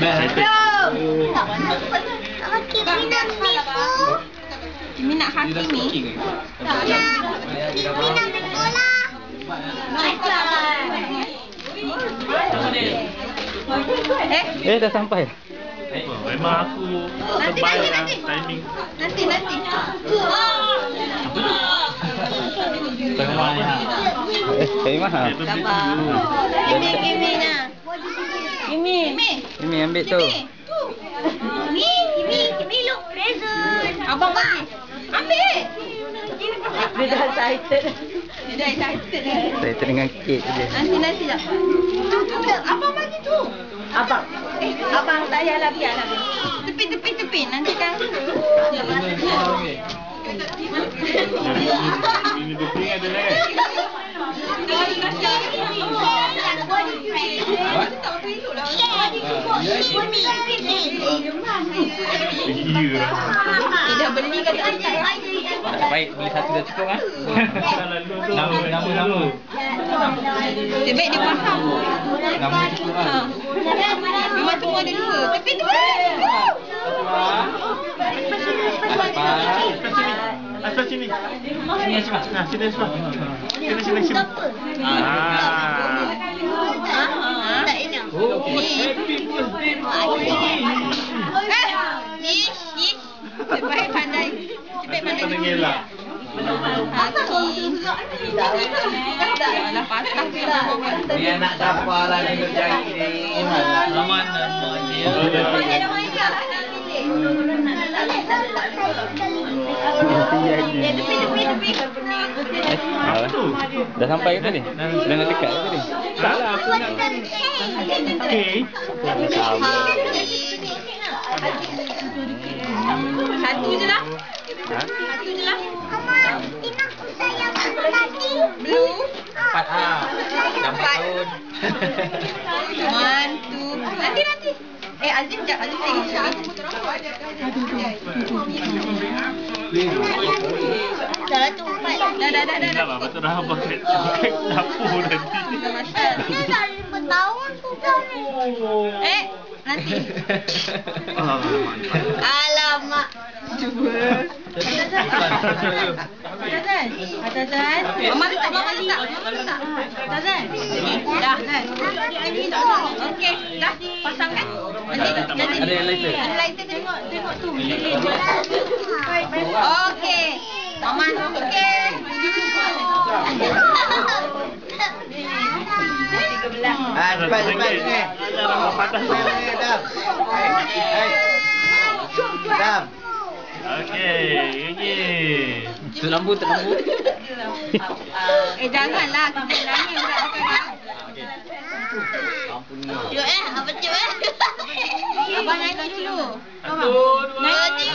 Kimi nak Miku. Kimi nak Hakimi. Kimi nak Mikola. Dah sampai. Memang aku terbaik lah timing. Nanti. Kami mahal. Kimi nak. Kimi ambil tu. Kimi look present. Abang bagi. Ambil. Dia dah excited. Saya dengan kek je. Nanti dah. Abang bagi tu. Abang saya biar. Tepi. Nanti kan. Ini booking ada lagi. Dah beli ke tak? Baik, beli satu dah cukup kan? Nama. Baik dia faham. Nama cukup kan? Memang semua ada dua. Tapi tu Asal sini. Sini Asma. Nah, sini Asma. Sini. tak enak. Happy birthday. Ish. Baik pandai. Pandai ngelak. Dah patah ke. Ni anak siapa lagi berjaya ni? Aman dan bahagia. Tepi. Dah sampai ke tadi? Dah nak dekat ke tadi? Salah aku nak okey. Satu je lah. Blue. 4A. Dah 4 tahun. 1, 2. Nanti. Azim sekejap. Azim tengok. Dah tu 4. Dah. Tak apa, betul dah abang kat dapur nanti. Dia dah 5 tahun sudah ni. Nanti. Alamak. Cuba. Atazan. Mama letak. Atazan. Dah. Okey, dah pasang kan? Nanti. Ada yang lighter? Lighter tengok tu. Okey. Mama okey. Cepat ni. Patah Ni dah. Dam. Okey, ini. Tu lampu. Janganlah kita nangis budak kakak. Cuk abang cuk. Abang nyanyi dulu. Satu, dua, Nyanyi.